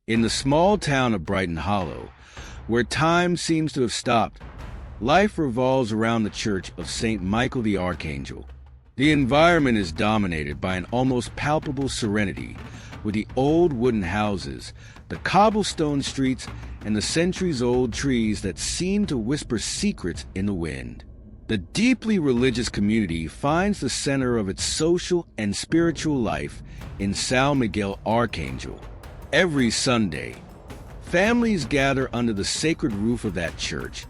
In the small town of Brighton Hollow, where time seems to have stopped, life revolves around the Church of St. Michael the Archangel. The environment is dominated by an almost palpable serenity, with the old wooden houses, the cobblestone streets, and the centuries-old trees that seem to whisper secrets in the wind. The deeply religious community finds the center of its social and spiritual life in San Miguel Archangel. Every Sunday, families gather under the sacred roof of that church,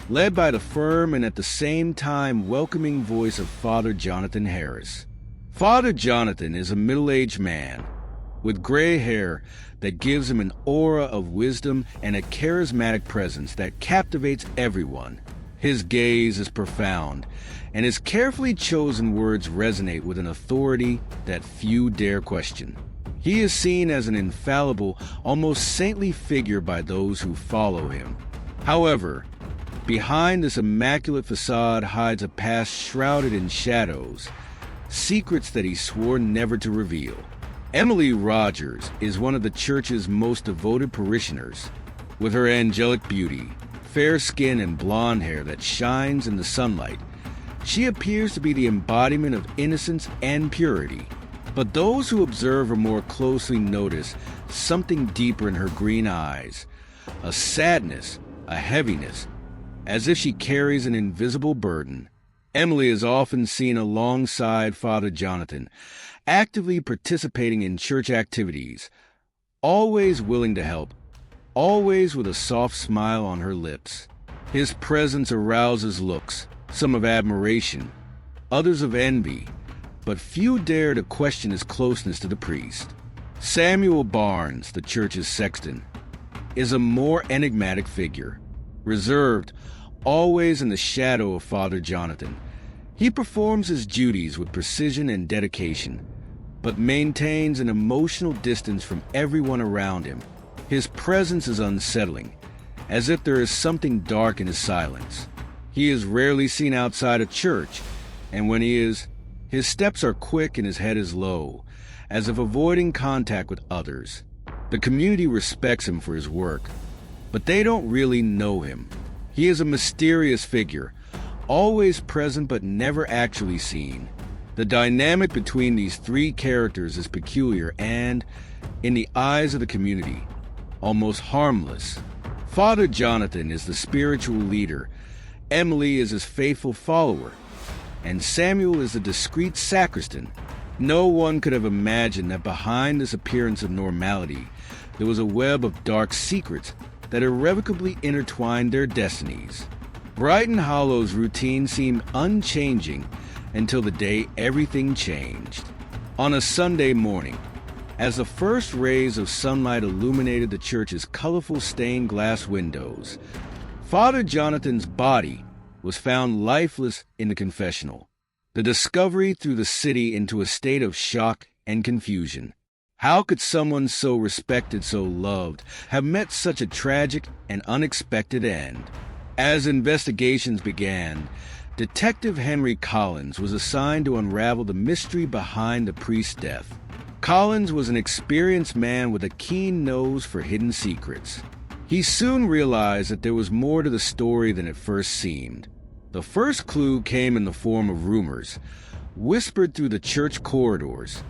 led by the firm and at the same time welcoming voice of Father Jonathan Harris. Father Jonathan is a middle-aged man with gray hair that gives him an aura of wisdom and a charismatic presence that captivates everyone. His gaze is profound, and his carefully chosen words resonate with an authority that few dare question. He is seen as an infallible, almost saintly figure by those who follow him. However, behind this immaculate facade hides a past shrouded in shadows, secrets that he swore never to reveal. Emily Rogers is one of the church's most devoted parishioners. With her angelic beauty, fair skin, and blonde hair that shines in the sunlight, she appears to be the embodiment of innocence and purity. But those who observe her more closely notice something deeper in her green eyes, a sadness, a heaviness, as if she carries an invisible burden. Emily is often seen alongside Father Jonathan, actively participating in church activities, always willing to help, always with a soft smile on her lips. His presence arouses looks, some of admiration, others of envy, but few dare to question his closeness to the priest. Samuel Barnes, the church's sexton, is a more enigmatic figure, reserved, always in the shadow of Father Jonathan. He performs his duties with precision and dedication, but maintains an emotional distance from everyone around him. His presence is unsettling, as if there is something dark in his silence. He is rarely seen outside a church, and when he is, his steps are quick and his head is low, as if avoiding contact with others. The community respects him for his work, but they don't really know him. He is a mysterious figure, always present but never actually seen. The dynamic between these three characters is peculiar and, in the eyes of the community, almost harmless. Father Jonathan is the spiritual leader, Emily is his faithful follower, and Samuel is the discreet sacristan. No one could have imagined that behind this appearance of normality, there was a web of dark secrets that irrevocably intertwined their destinies. Brighton Hollow's routine seemed unchanging until the day everything changed. On a Sunday morning, as the first rays of sunlight illuminated the church's colorful stained glass windows, Father Jonathan's body was found lifeless in the confessional. The discovery threw the city into a state of shock and confusion. How could someone so respected, so loved, have met such a tragic and unexpected end? As investigations began, Detective Henry Collins was assigned to unravel the mystery behind the priest's death. Collins was an experienced man with a keen nose for hidden secrets. He soon realized that there was more to the story than it first seemed. The first clue came in the form of rumors, whispered through the church corridors.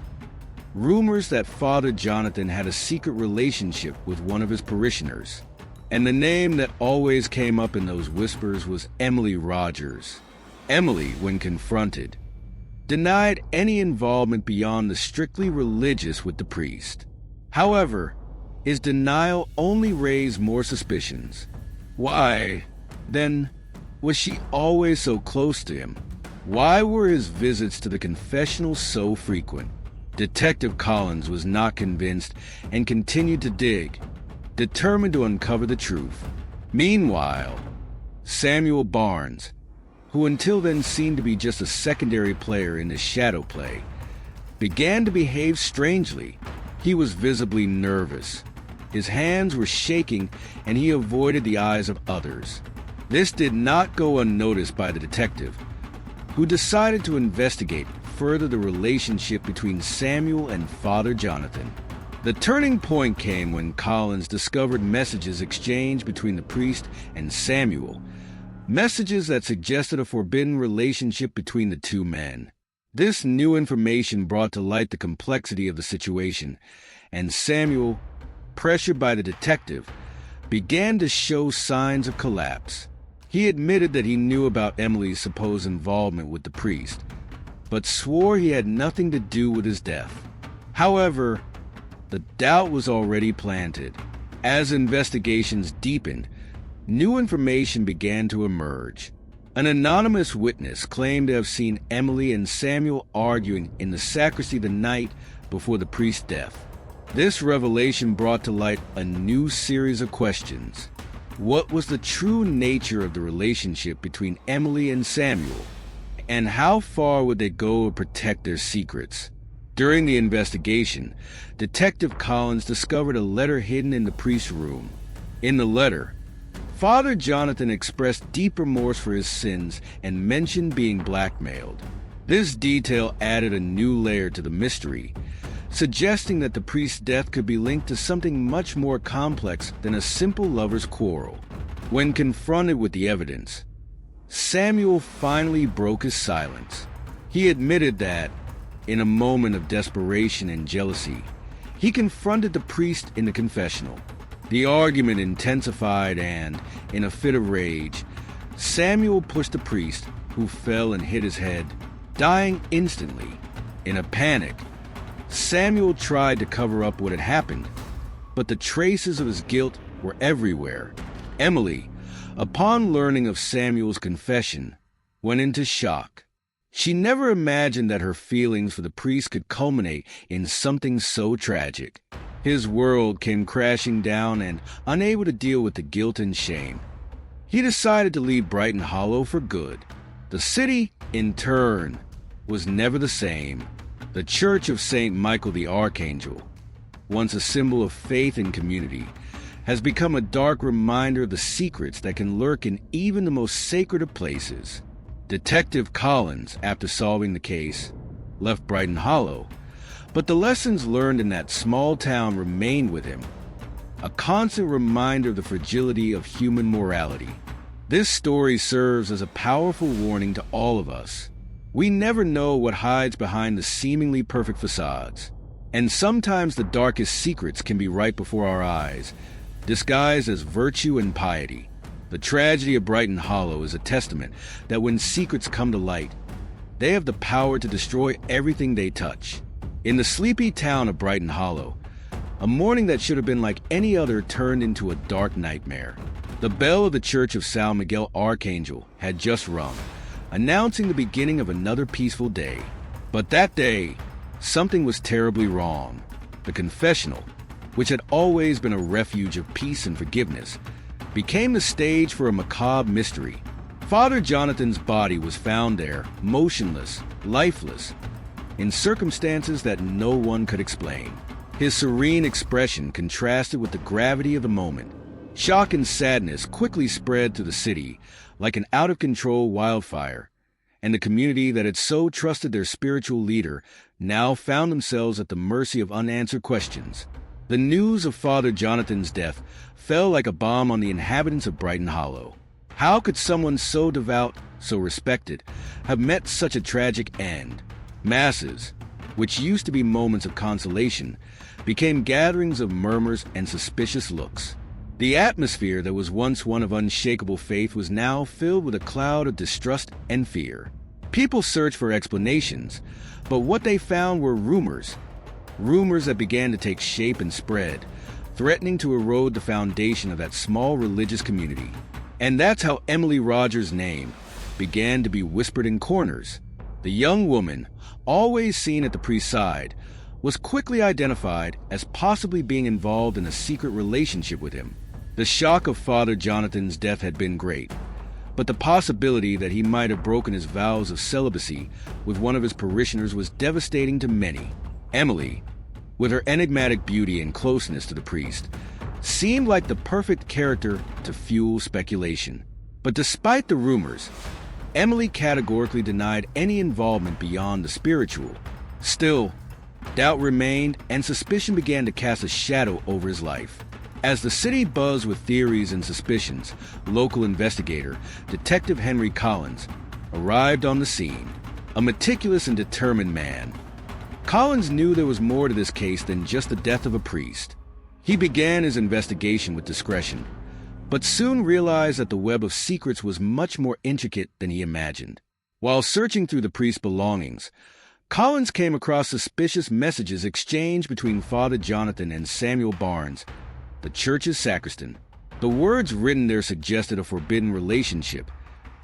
Rumors that Father Jonathan had a secret relationship with one of his parishioners. And the name that always came up in those whispers was Emily Rogers. Emily, when confronted, denied any involvement beyond the strictly religious with the priest. However, his denial only raised more suspicions. Why, then, was she always so close to him? Why were his visits to the confessional so frequent? Detective Collins was not convinced and continued to dig, determined to uncover the truth. Meanwhile, Samuel Barnes, who until then seemed to be just a secondary player in this shadow play, began to behave strangely. He was visibly nervous. His hands were shaking, and he avoided the eyes of others. This did not go unnoticed by the detective, who decided to investigate further the relationship between Samuel and Father Jonathan. The turning point came when Collins discovered messages exchanged between the priest and Samuel, messages that suggested a forbidden relationship between the two men. This new information brought to light the complexity of the situation, and Samuel, pressured by the detective, began to show signs of collapse. He admitted that he knew about Emily's supposed involvement with the priest, but swore he had nothing to do with his death. However, the doubt was already planted. As investigations deepened, new information began to emerge. An anonymous witness claimed to have seen Emily and Samuel arguing in the sacristy the night before the priest's death. This revelation brought to light a new series of questions. What was the true nature of the relationship between Emily and Samuel? And how far would they go to protect their secrets? During the investigation, Detective Collins discovered a letter hidden in the priest's room. In the letter, Father Jonathan expressed deep remorse for his sins and mentioned being blackmailed. This detail added a new layer to the mystery, suggesting that the priest's death could be linked to something much more complex than a simple lover's quarrel. When confronted with the evidence, Samuel finally broke his silence. He admitted that, in a moment of desperation and jealousy, he confronted the priest in the confessional. The argument intensified and, in a fit of rage, Samuel pushed the priest, who fell and hit his head, dying instantly. In a panic, Samuel tried to cover up what had happened, but the traces of his guilt were everywhere. Emily, upon learning of Samuel's confession, went into shock. She never imagined that her feelings for the priest could culminate in something so tragic. His world came crashing down, and, unable to deal with the guilt and shame, he decided to leave Brighton Hollow for good. The city, in turn, was never the same. The Church of St. Michael the Archangel, once a symbol of faith and community, has become a dark reminder of the secrets that can lurk in even the most sacred of places. Detective Collins, after solving the case, left Brighton Hollow, but the lessons learned in that small town remained with him, a constant reminder of the fragility of human morality. This story serves as a powerful warning to all of us. We never know what hides behind the seemingly perfect facades, and sometimes the darkest secrets can be right before our eyes, disguised as virtue and piety. The tragedy of Brighton Hollow is a testament that when secrets come to light, they have the power to destroy everything they touch. In the sleepy town of Brighton Hollow, a morning that should have been like any other turned into a dark nightmare. The bell of the Church of San Miguel Archangel had just rung, announcing the beginning of another peaceful day. But that day, something was terribly wrong. The confessional, which had always been a refuge of peace and forgiveness, became the stage for a macabre mystery. Father Jonathan's body was found there, motionless, lifeless, in circumstances that no one could explain. His serene expression contrasted with the gravity of the moment. Shock and sadness quickly spread to the city like an out-of-control wildfire, and the community that had so trusted their spiritual leader now found themselves at the mercy of unanswered questions. The news of Father Jonathan's death fell like a bomb on the inhabitants of Brighton Hollow. How could someone so devout, so respected, have met such a tragic end? Masses, which used to be moments of consolation, became gatherings of murmurs and suspicious looks. The atmosphere that was once one of unshakable faith was now filled with a cloud of distrust and fear. People searched for explanations, but what they found were rumors that began to take shape and spread, threatening to erode the foundation of that small religious community. And that's how Emily Rogers' name began to be whispered in corners. The young woman, always seen at the priest's side, was quickly identified as possibly being involved in a secret relationship with him. The shock of Father Jonathan's death had been great, but the possibility that he might have broken his vows of celibacy with one of his parishioners was devastating to many. Emily, with her enigmatic beauty and closeness to the priest, seemed like the perfect character to fuel speculation. But despite the rumors, Emily categorically denied any involvement beyond the spiritual. Still, Doubt remained, and suspicion began to cast a shadow over his life. As the city buzzed with theories and suspicions, local investigator, Detective Henry Collins, arrived on the scene, a meticulous and determined man. Collins knew there was more to this case than just the death of a priest. He began his investigation with discretion, but soon realized that the web of secrets was much more intricate than he imagined. While searching through the priest's belongings, Collins came across suspicious messages exchanged between Father Jonathan and Samuel Barnes, the church's sacristan. The words written there suggested a forbidden relationship,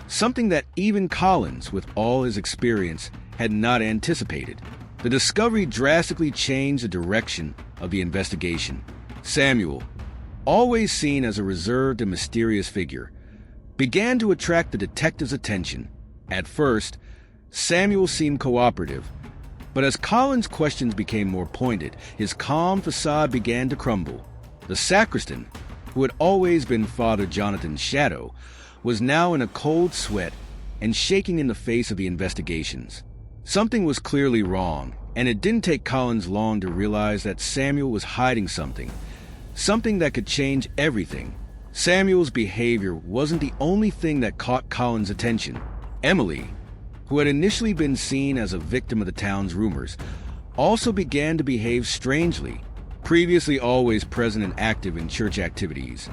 something that even Collins, with all his experience, had not anticipated. The discovery drastically changed the direction of the investigation. Samuel, always seen as a reserved and mysterious figure, began to attract the detective's attention. At first, Samuel seemed cooperative, but as Collins' questions became more pointed, his calm facade began to crumble. The sacristan, who had always been Father Jonathan's shadow, was now in a cold sweat and shaking in the face of the investigations. Something was clearly wrong, and it didn't take Collins long to realize that Samuel was hiding something that could change everything. Samuel's behavior wasn't the only thing that caught Collins' attention. Emily, who had initially been seen as a victim of the town's rumors, also began to behave strangely. Previously always present and active in church activities,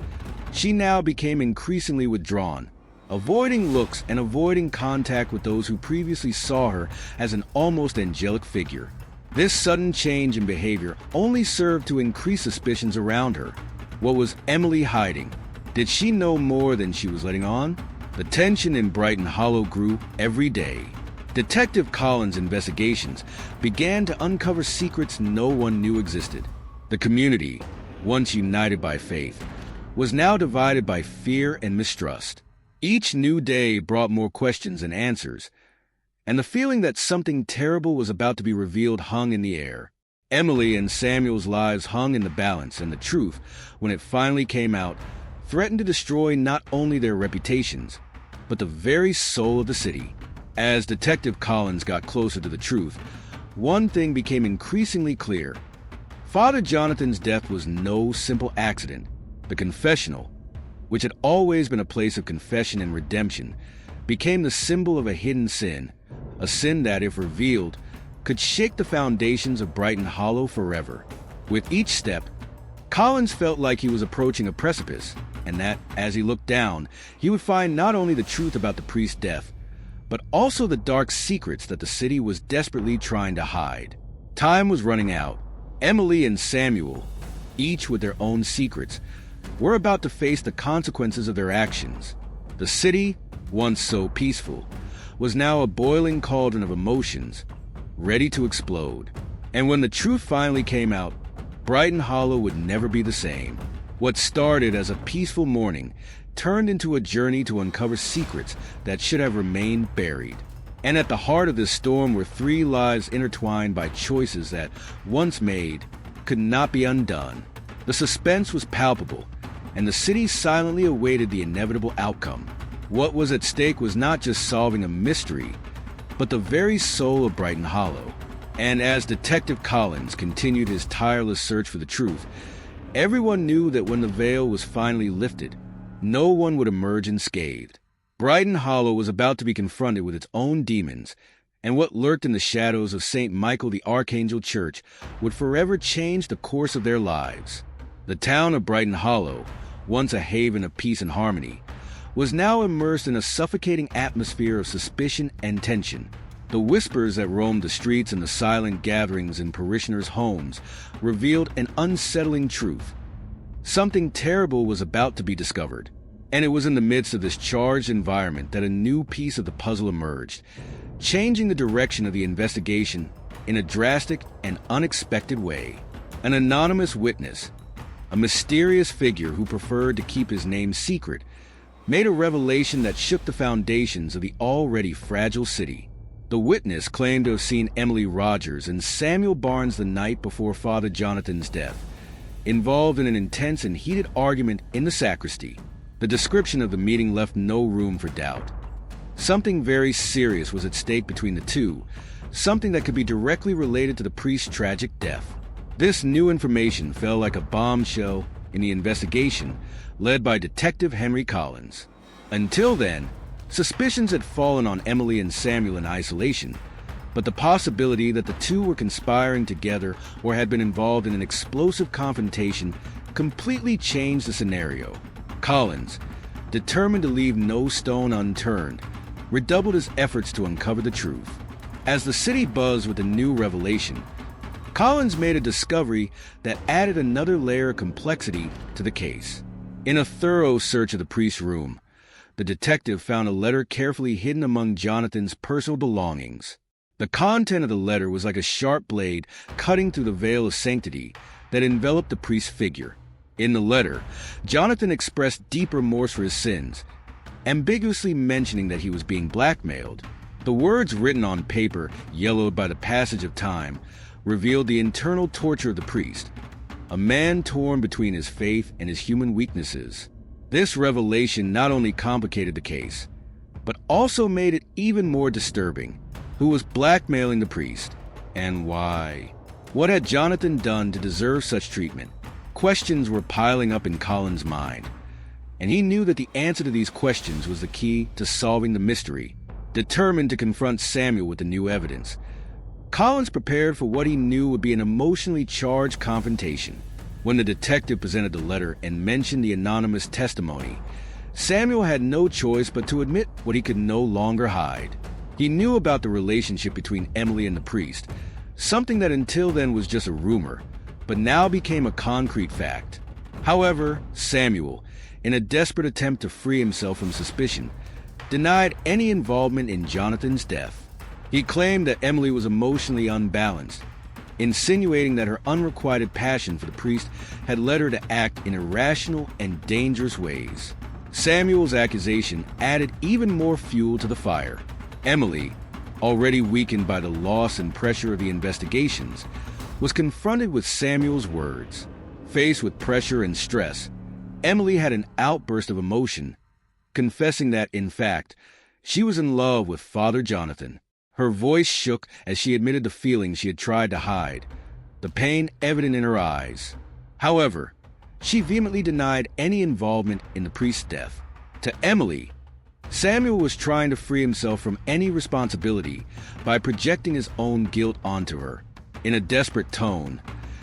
she now became increasingly withdrawn, avoiding looks and avoiding contact with those who previously saw her as an almost angelic figure. This sudden change in behavior only served to increase suspicions around her. What was Emily hiding? Did she know more than she was letting on? The tension in Brighton Hollow grew every day. Detective Collins' investigations began to uncover secrets no one knew existed. The community, once united by faith, was now divided by fear and mistrust. Each new day brought more questions and answers, and the feeling that something terrible was about to be revealed hung in the air. Emily and Samuel's lives hung in the balance, and the truth, when it finally came out, threatened to destroy not only their reputations, but the very soul of the city. As Detective Collins got closer to the truth, one thing became increasingly clear. Father Jonathan's death was no simple accident. The Confessional, which had always been a place of confession and redemption, became the symbol of a hidden sin, a sin that, if revealed, could shake the foundations of Brighton Hollow forever. With each step, Collins felt like he was approaching a precipice, and that, as he looked down, he would find not only the truth about the priest's death, but also the dark secrets that the city was desperately trying to hide. Time was running out. Emily and Samuel, each with their own secrets, were about to face the consequences of their actions. The city, once so peaceful, was now a boiling cauldron of emotions, ready to explode. And when the truth finally came out, Brighton Hollow would never be the same. What started as a peaceful morning turned into a journey to uncover secrets that should have remained buried. And at the heart of this storm were three lives intertwined by choices that, once made, could not be undone. The suspense was palpable, and the city silently awaited the inevitable outcome. What was at stake was not just solving a mystery, but the very soul of Brighton Hollow. And as Detective Collins continued his tireless search for the truth, everyone knew that when the veil was finally lifted, no one would emerge unscathed. Brighton Hollow was about to be confronted with its own demons, and what lurked in the shadows of St. Michael the Archangel Church would forever change the course of their lives. The town of Brighton Hollow, once a haven of peace and harmony, was now immersed in a suffocating atmosphere of suspicion and tension. The whispers that roamed the streets and the silent gatherings in parishioners' homes revealed an unsettling truth. Something terrible was about to be discovered, and it was in the midst of this charged environment that a new piece of the puzzle emerged, changing the direction of the investigation in a drastic and unexpected way. An anonymous witness, a mysterious figure who preferred to keep his name secret, made a revelation that shook the foundations of the already fragile city. The witness claimed to have seen Emily Rogers and Samuel Barnes the night before Father Jonathan's death, involved in an intense and heated argument in the sacristy. The description of the meeting left no room for doubt. Something very serious was at stake between the two, something that could be directly related to the priest's tragic death. This new information fell like a bombshell in the investigation led by Detective Henry Collins. Until then, suspicions had fallen on Emily and Samuel in isolation, but the possibility that the two were conspiring together or had been involved in an explosive confrontation completely changed the scenario. Collins, determined to leave no stone unturned, redoubled his efforts to uncover the truth. As the city buzzed with a new revelation, Collins made a discovery that added another layer of complexity to the case. In a thorough search of the priest's room, the detective found a letter carefully hidden among Jonathan's personal belongings. The content of the letter was like a sharp blade cutting through the veil of sanctity that enveloped the priest's figure. In the letter, Jonathan expressed deep remorse for his sins, ambiguously mentioning that he was being blackmailed. The words written on paper, yellowed by the passage of time, revealed the internal torture of the priest, a man torn between his faith and his human weaknesses. This revelation not only complicated the case, but also made it even more disturbing. Who was blackmailing the priest, and why? What had Jonathan done to deserve such treatment? Questions were piling up in Collins' mind, and he knew that the answer to these questions was the key to solving the mystery. Determined to confront Samuel with the new evidence, Collins prepared for what he knew would be an emotionally charged confrontation. When the detective presented the letter and mentioned the anonymous testimony, Samuel had no choice but to admit what he could no longer hide. He knew about the relationship between Emily and the priest, something that until then was just a rumor, but now became a concrete fact. However, Samuel, in a desperate attempt to free himself from suspicion, denied any involvement in Jonathan's death. He claimed that Emily was emotionally unbalanced, insinuating that her unrequited passion for the priest had led her to act in irrational and dangerous ways. Samuel's accusation added even more fuel to the fire. Emily, already weakened by the loss and pressure of the investigations, was confronted with Samuel's words. Faced with pressure and stress, Emily had an outburst of emotion, confessing that, in fact, she was in love with Father Jonathan. Her voice shook as she admitted the feelings she had tried to hide, the pain evident in her eyes. However, she vehemently denied any involvement in the priest's death. To Emily, Samuel was trying to free himself from any responsibility by projecting his own guilt onto her. In a desperate tone,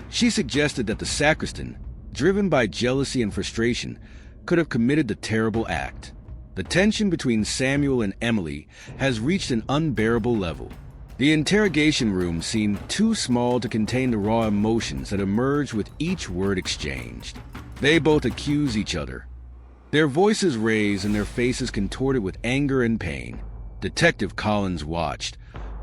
she suggested that the sacristan, driven by jealousy and frustration, could have committed the terrible act. The tension between Samuel and Emily has reached an unbearable level. The interrogation room seemed too small to contain the raw emotions that emerged with each word exchanged. They both accused each other, their voices raised and their faces contorted with anger and pain. Detective Collins watched,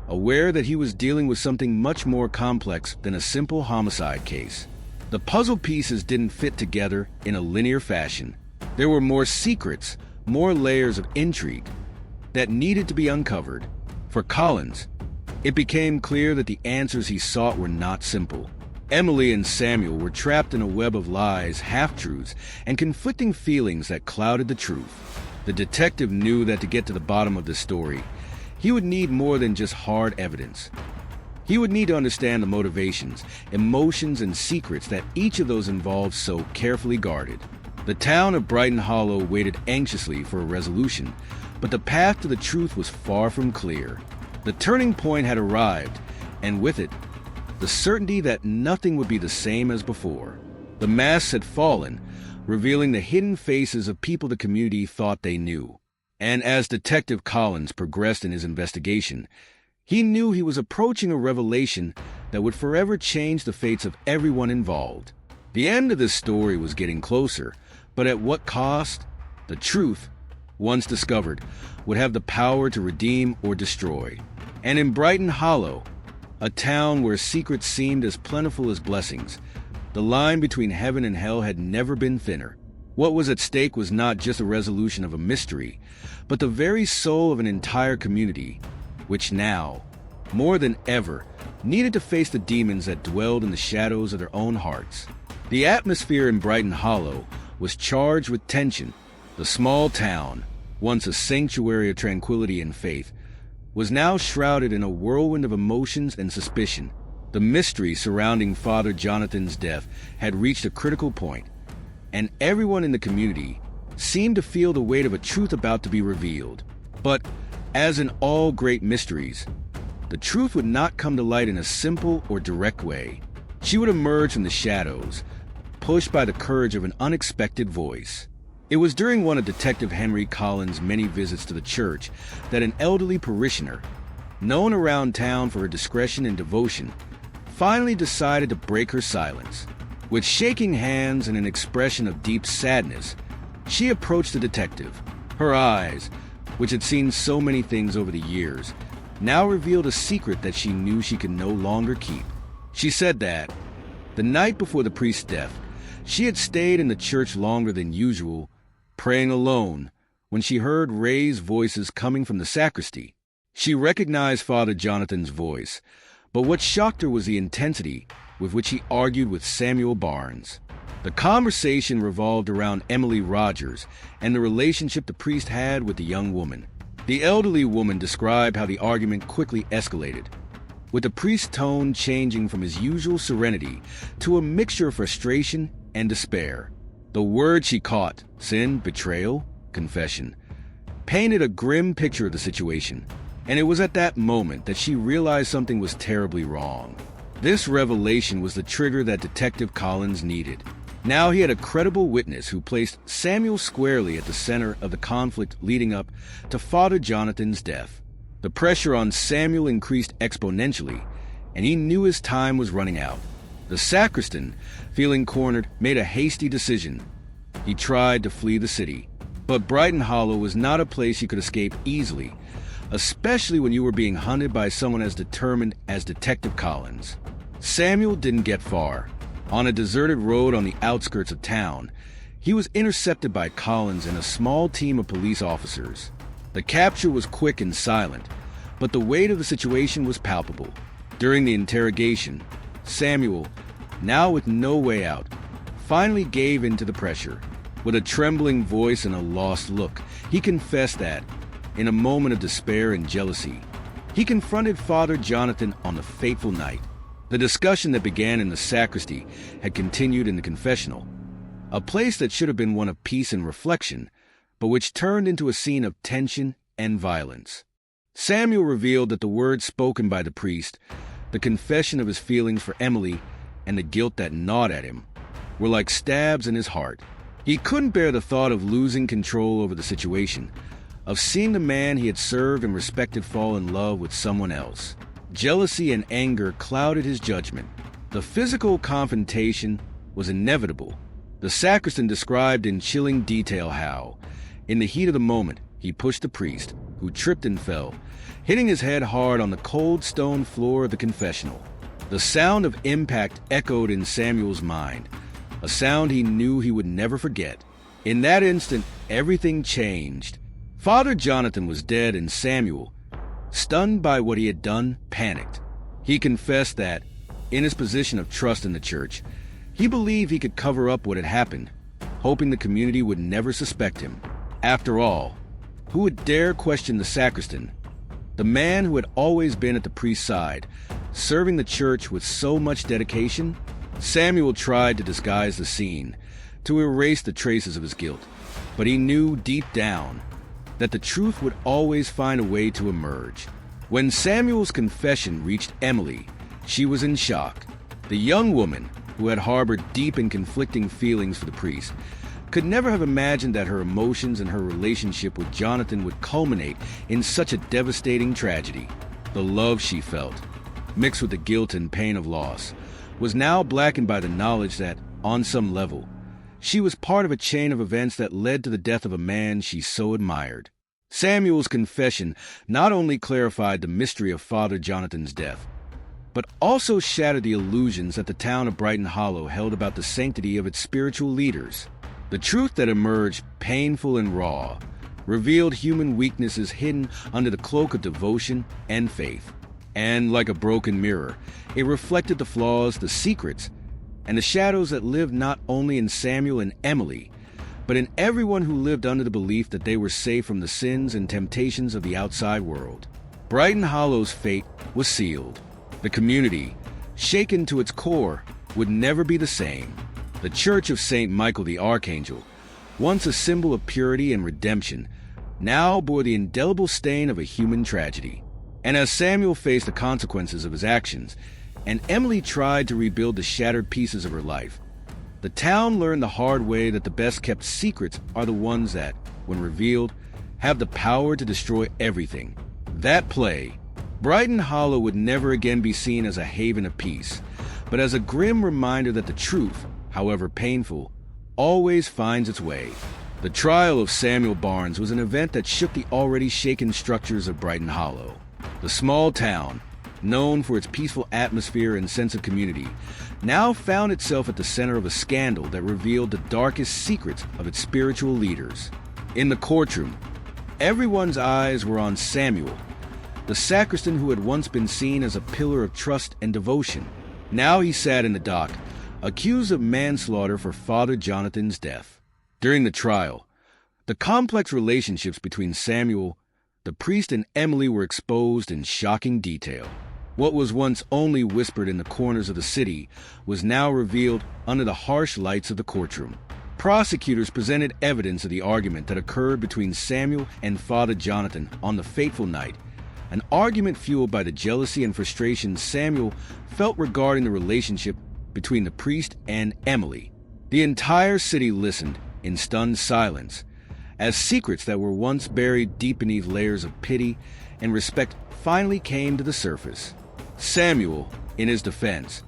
aware that he was dealing with something much more complex than a simple homicide case. The puzzle pieces didn't fit together in a linear fashion. There were more secrets, more layers of intrigue that needed to be uncovered. For Collins, it became clear that the answers he sought were not simple. Emily and Samuel were trapped in a web of lies, half-truths, and conflicting feelings that clouded the truth. The detective knew that to get to the bottom of the story, he would need more than just hard evidence. He would need to understand the motivations, emotions, and secrets that each of those involved so carefully guarded. The town of Brighton Hollow waited anxiously for a resolution, but the path to the truth was far from clear. The turning point had arrived, and with it, the certainty that nothing would be the same as before. The masks had fallen, revealing the hidden faces of people the community thought they knew. And as Detective Collins progressed in his investigation, he knew he was approaching a revelation that would forever change the fates of everyone involved. The end of this story was getting closer, but at what cost? The truth, once discovered, would have the power to redeem or destroy. And in Brighton Hollow, a town where secrets seemed as plentiful as blessings, the line between heaven and hell had never been thinner. What was at stake was not just a resolution of a mystery, but the very soul of an entire community, which now, more than ever, needed to face the demons that dwelled in the shadows of their own hearts. The atmosphere in Brighton Hollow was charged with tension. The small town, once a sanctuary of tranquility and faith, was now shrouded in a whirlwind of emotions and suspicion. The mystery surrounding Father Jonathan's death had reached a critical point, and everyone in the community seemed to feel the weight of a truth about to be revealed. But, as in all great mysteries, the truth would not come to light in a simple or direct way. She would emerge from the shadows, pushed by the courage of an unexpected voice. It was during one of Detective Henry Collins' many visits to the church that an elderly parishioner, known around town for her discretion and devotion, finally decided to break her silence. With shaking hands and an expression of deep sadness, she approached the detective. Her eyes, which had seen so many things over the years, now revealed a secret that she knew she could no longer keep. She said that, the night before the priest's death, she had stayed in the church longer than usual, praying alone, when she heard raised voices coming from the sacristy. She recognized Father Jonathan's voice, but what shocked her was the intensity with which he argued with Samuel Barnes. The conversation revolved around Emily Rogers and the relationship the priest had with the young woman. The elderly woman described how the argument quickly escalated, with the priest's tone changing from his usual serenity to a mixture of frustration and despair. The word she caught, sin, betrayal, confession, painted a grim picture of the situation, and it was at that moment that she realized something was terribly wrong. This revelation was the trigger that Detective Collins needed. Now he had a credible witness who placed Samuel squarely at the center of the conflict leading up to Father Jonathan's death. The pressure on Samuel increased exponentially, and he knew his time was running out. The sacristan, feeling cornered, made a hasty decision. He tried to flee the city, but Brighton Hollow was not a place you could escape easily, especially when you were being hunted by someone as determined as Detective Collins. Samuel didn't get far. On a deserted road on the outskirts of town, he was intercepted by Collins and a small team of police officers. The capture was quick and silent, but the weight of the situation was palpable. During the interrogation, Samuel, now with no way out, finally gave in to the pressure. With a trembling voice and a lost look, he confessed that, in a moment of despair and jealousy, he confronted Father Jonathan on the fateful night. The discussion that began in the sacristy had continued in the confessional, a place that should have been one of peace and reflection, but which turned into a scene of tension and violence. Samuel revealed that the words spoken by the priest, the confession of his feelings for Emily, and the guilt that gnawed at him, were like stabs in his heart. He couldn't bear the thought of losing control over the situation, of seeing the man he had served and respected fall in love with someone else. Jealousy and anger clouded his judgment. The physical confrontation was inevitable. The sacristan described in chilling detail how, in the heat of the moment, he pushed the priest, who tripped and fell, hitting his head hard on the cold stone floor of the confessional. The sound of impact echoed in Samuel's mind, a sound he knew he would never forget. In that instant, everything changed. Father Jonathan was dead, and Samuel, stunned by what he had done, panicked. He confessed that, in his position of trust in the church, he believed he could cover up what had happened, hoping the community would never suspect him. After all, who would dare question the sacristan, the man who had always been at the priest's side, serving the church with so much dedication? Samuel tried to disguise the scene, to erase the traces of his guilt, but he knew deep down that the truth would always find a way to emerge. When Samuel's confession reached Emily, she was in shock. The young woman, who had harbored deep and conflicting feelings for the priest, could never have imagined that her emotions and her relationship with Jonathan would culminate in such a devastating tragedy. The love she felt, mixed with the guilt and pain of loss, was now blackened by the knowledge that, on some level, she was part of a chain of events that led to the death of a man she so admired. Samuel's confession not only clarified the mystery of Father Jonathan's death, but also shattered the illusions that the town of Brighton Hollow held about the sanctity of its spiritual leaders. The truth that emerged, painful and raw, revealed human weaknesses hidden under the cloak of devotion and faith. And like a broken mirror, it reflected the flaws, the secrets, and the shadows that lived not only in Samuel and Emily, but in everyone who lived under the belief that they were safe from the sins and temptations of the outside world. Brighton Hollow's fate was sealed. The community, shaken to its core, would never be the same. The Church of St. Michael the Archangel, once a symbol of purity and redemption, now bore the indelible stain of a human tragedy. And as Samuel faced the consequences of his actions, and Emily tried to rebuild the shattered pieces of her life, the town learned the hard way that the best-kept secrets are the ones that, when revealed, have the power to destroy everything. That play, Brighton Hollow would never again be seen as a haven of peace, but as a grim reminder that the truth, however painful, always finds its way. The trial of Samuel Barnes was an event that shook the already shaken structures of Brighton Hollow. The small town, known for its peaceful atmosphere and sense of community, now found itself at the center of a scandal that revealed the darkest secrets of its spiritual leaders. In the courtroom, everyone's eyes were on Samuel, the sacristan who had once been seen as a pillar of trust and devotion. Now he sat in the dock, accused of manslaughter for Father Jonathan's death. During the trial, the complex relationships between Samuel, the priest, and Emily were exposed in shocking detail. What was once only whispered in the corners of the city was now revealed under the harsh lights of the courtroom. Prosecutors presented evidence of the argument that occurred between Samuel and Father Jonathan on the fateful night, an argument fueled by the jealousy and frustration Samuel felt regarding the relationship between the priest and Emily. The entire city listened in stunned silence, as secrets that were once buried deep beneath layers of pity and respect finally came to the surface. Samuel, in his defense,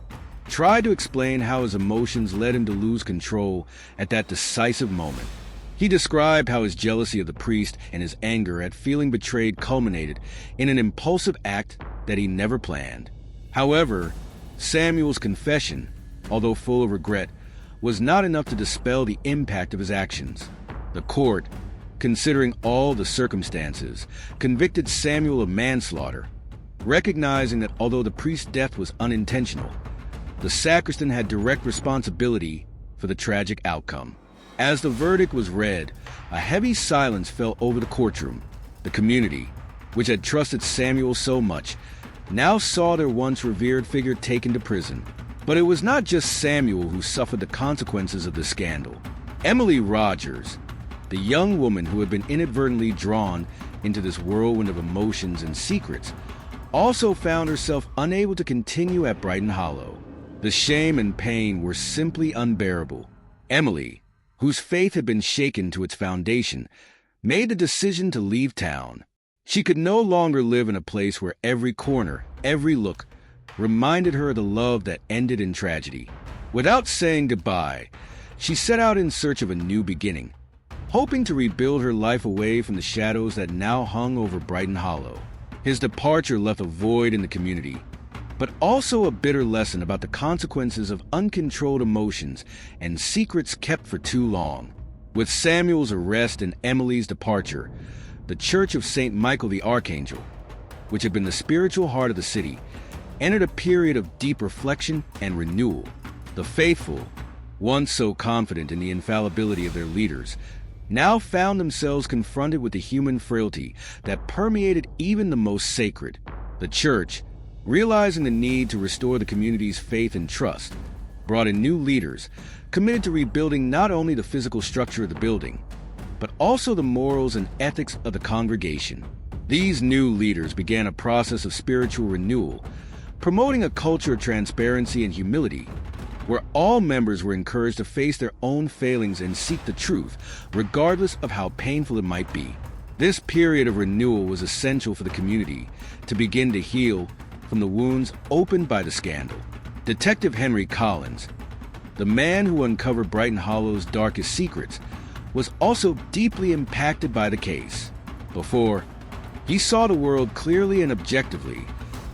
tried to explain how his emotions led him to lose control at that decisive moment. He described how his jealousy of the priest and his anger at feeling betrayed culminated in an impulsive act that he never planned. However, Samuel's confession, although full of regret, was not enough to dispel the impact of his actions. The court, considering all the circumstances, convicted Samuel of manslaughter, recognizing that although the priest's death was unintentional, the sacristan had direct responsibility for the tragic outcome. As the verdict was read, a heavy silence fell over the courtroom. The community, which had trusted Samuel so much, now saw their once revered figure taken to prison. But it was not just Samuel who suffered the consequences of the scandal. Emily Rogers, the young woman who had been inadvertently drawn into this whirlwind of emotions and secrets, also found herself unable to continue at Brighton Hollow. The shame and pain were simply unbearable. Emily, whose faith had been shaken to its foundation, made the decision to leave town. She could no longer live in a place where every corner, every look, reminded her of the love that ended in tragedy. Without saying goodbye, she set out in search of a new beginning, hoping to rebuild her life away from the shadows that now hung over Brighton Hollow. His departure left a void in the community, but also a bitter lesson about the consequences of uncontrolled emotions and secrets kept for too long. With Samuel's arrest and Emily's departure, the Church of St. Michael the Archangel, which had been the spiritual heart of the city, entered a period of deep reflection and renewal. The faithful, once so confident in the infallibility of their leaders, now found themselves confronted with the human frailty that permeated even the most sacred. The church, realizing the need to restore the community's faith and trust, brought in new leaders committed to rebuilding not only the physical structure of the building, but also the morals and ethics of the congregation. These new leaders began a process of spiritual renewal, promoting a culture of transparency and humility, where all members were encouraged to face their own failings and seek the truth, regardless of how painful it might be. This period of renewal was essential for the community to begin to heal from the wounds opened by the scandal. Detective Henry Collins, the man who uncovered Brighton Hollow's darkest secrets, was also deeply impacted by the case. Before, he saw the world clearly and objectively,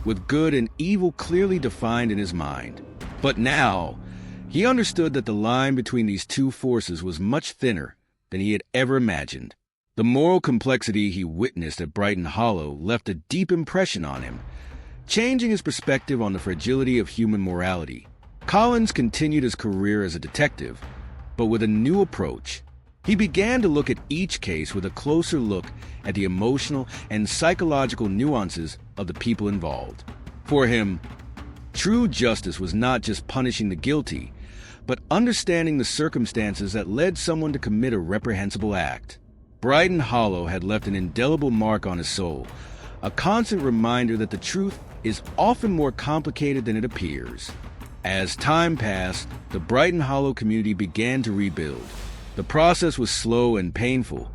with good and evil clearly defined in his mind. But now, he understood that the line between these two forces was much thinner than he had ever imagined. The moral complexity he witnessed at Brighton Hollow left a deep impression on him, changing his perspective on the fragility of human morality. Collins continued his career as a detective, but with a new approach. He began to look at each case with a closer look at the emotional and psychological nuances of the people involved. For him, true justice was not just punishing the guilty, but understanding the circumstances that led someone to commit a reprehensible act. Brighton Hollow had left an indelible mark on his soul, a constant reminder that the truth is often more complicated than it appears. As time passed, the Brighton Hollow community began to rebuild. The process was slow and painful,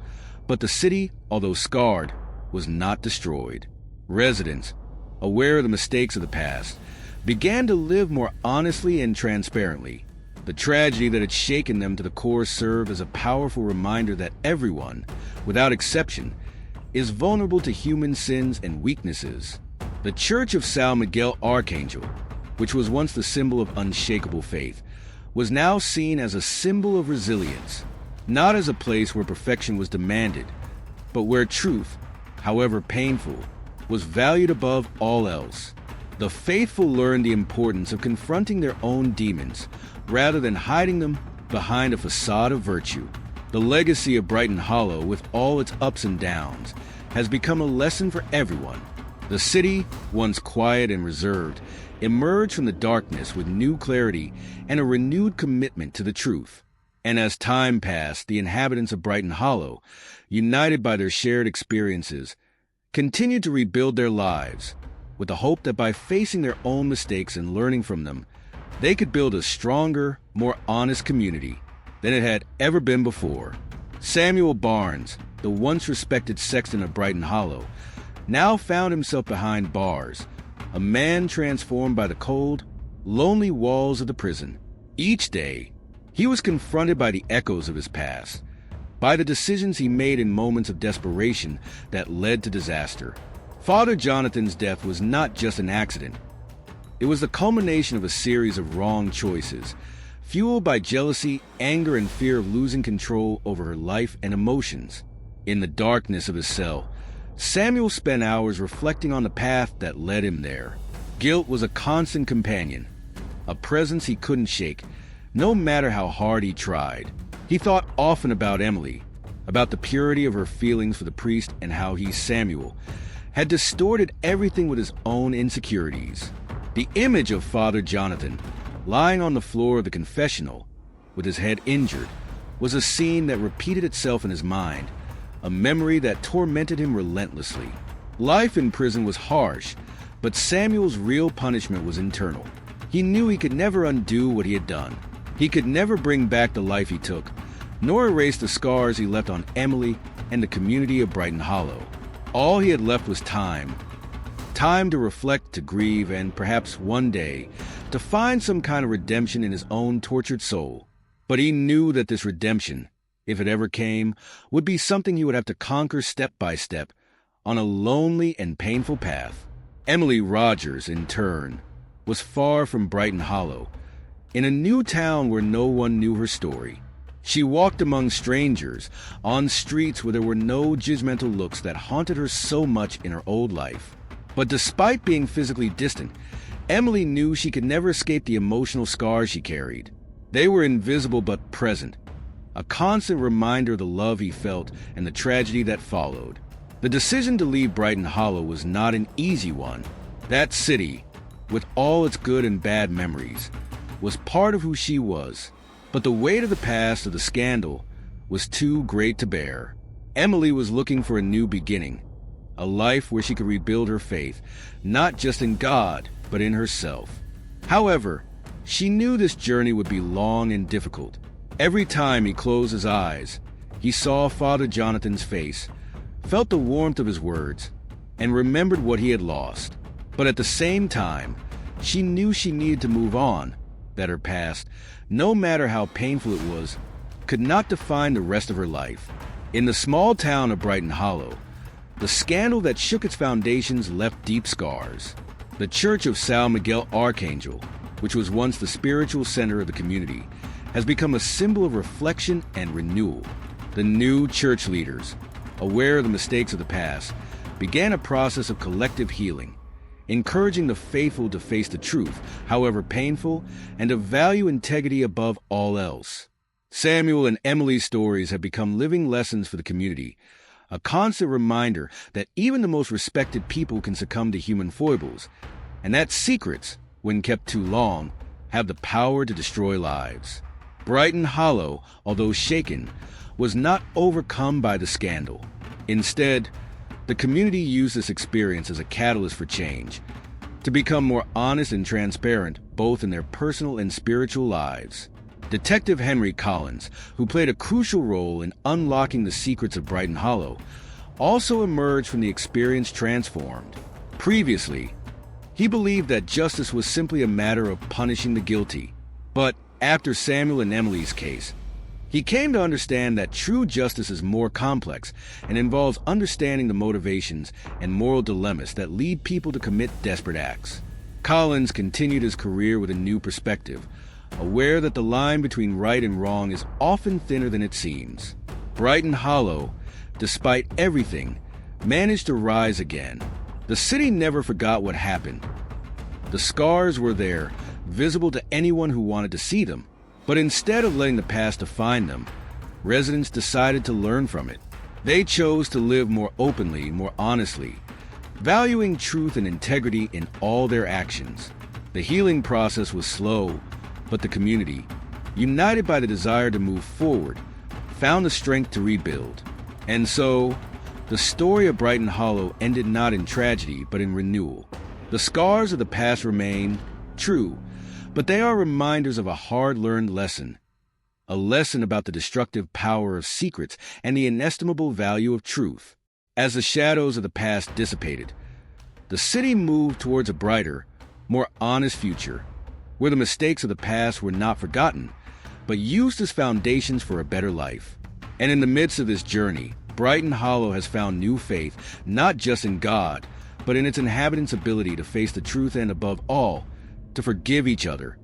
but the city, although scarred, was not destroyed. Residents, aware of the mistakes of the past, began to live more honestly and transparently. The tragedy that had shaken them to the core served as a powerful reminder that everyone, without exception, is vulnerable to human sins and weaknesses. The Church of San Miguel Archangel, which was once the symbol of unshakable faith, was now seen as a symbol of resilience, not as a place where perfection was demanded, but where truth, however painful, was valued above all else. The faithful learned the importance of confronting their own demons rather than hiding them behind a facade of virtue. The legacy of Brighton Hollow, with all its ups and downs, has become a lesson for everyone. The city, once quiet and reserved, emerged from the darkness with new clarity and a renewed commitment to the truth. And as time passed, the inhabitants of Brighton Hollow, united by their shared experiences, continued to rebuild their lives, with the hope that by facing their own mistakes and learning from them, they could build a stronger, more honest community than it had ever been before. Samuel Barnes, the once respected sexton of Brighton Hollow, now found himself behind bars, a man transformed by the cold, lonely walls of the prison. Each day, he was confronted by the echoes of his past, by the decisions he made in moments of desperation that led to disaster. Father Jonathan's death was not just an accident. It was the culmination of a series of wrong choices, fueled by jealousy, anger, and fear of losing control over her life and emotions. In the darkness of his cell, Samuel spent hours reflecting on the path that led him there. Guilt was a constant companion, a presence he couldn't shake, no matter how hard he tried. He thought often about Emily, about the purity of her feelings for the priest and how he, Samuel, had distorted everything with his own insecurities. The image of Father Jonathan, lying on the floor of the confessional, with his head injured, was a scene that repeated itself in his mind, a memory that tormented him relentlessly. Life in prison was harsh, but Samuel's real punishment was internal. He knew he could never undo what he had done. He could never bring back the life he took, nor erase the scars he left on Emily and the community of Brighton Hollow. All he had left was time. Time to reflect, to grieve, and perhaps one day, to find some kind of redemption in his own tortured soul. But he knew that this redemption, if it ever came, would be something he would have to conquer step by step on a lonely and painful path. Emily Rogers, in turn, was far from Brighton Hollow, in a new town where no one knew her story. She walked among strangers, on streets where there were no judgmental looks that haunted her so much in her old life. But despite being physically distant, Emily knew she could never escape the emotional scars she carried. They were invisible but present, a constant reminder of the love he felt and the tragedy that followed. The decision to leave Brighton Hollow was not an easy one. That city, with all its good and bad memories, was part of who she was. But the weight of the past, of the scandal, was too great to bear. Emily was looking for a new beginning, a life where she could rebuild her faith, not just in God, but in herself. However, she knew this journey would be long and difficult. Every time he closed his eyes, he saw Father Jonathan's face, felt the warmth of his words, and remembered what he had lost. But at the same time, she knew she needed to move on, that her past, no matter how painful it was, could not define the rest of her life. In the small town of Brighton Hollow, the scandal that shook its foundations left deep scars. The Church of San Miguel Archangel, which was once the spiritual center of the community, has become a symbol of reflection and renewal. The new church leaders, aware of the mistakes of the past, began a process of collective healing, encouraging the faithful to face the truth, however painful, and to value integrity above all else. Samuel and Emily's stories have become living lessons for the community, a constant reminder that even the most respected people can succumb to human foibles, and that secrets, when kept too long, have the power to destroy lives. Brighton Hollow, although shaken, was not overcome by the scandal. Instead, the community used this experience as a catalyst for change, to become more honest and transparent both in their personal and spiritual lives. Detective Henry Collins, who played a crucial role in unlocking the secrets of Brighton Hollow, also emerged from the experience transformed. Previously, he believed that justice was simply a matter of punishing the guilty. But after Samuel and Emily's case, he came to understand that true justice is more complex and involves understanding the motivations and moral dilemmas that lead people to commit desperate acts. Collins continued his career with a new perspective, aware that the line between right and wrong is often thinner than it seems. Brighton Hollow, despite everything, managed to rise again. The city never forgot what happened. The scars were there, visible to anyone who wanted to see them. But instead of letting the past define them, residents decided to learn from it. They chose to live more openly, more honestly, valuing truth and integrity in all their actions. The healing process was slow, but the community, united by the desire to move forward, found the strength to rebuild. And so, the story of Brighton Hollow ended not in tragedy, but in renewal. The scars of the past remain, true, but they are reminders of a hard-learned lesson, a lesson about the destructive power of secrets and the inestimable value of truth. As the shadows of the past dissipated, the city moved towards a brighter, more honest future, where the mistakes of the past were not forgotten, but used as foundations for a better life. And in the midst of this journey, Brighton Hollow has found new faith, not just in God, but in its inhabitants' ability to face the truth and, above all, to forgive each other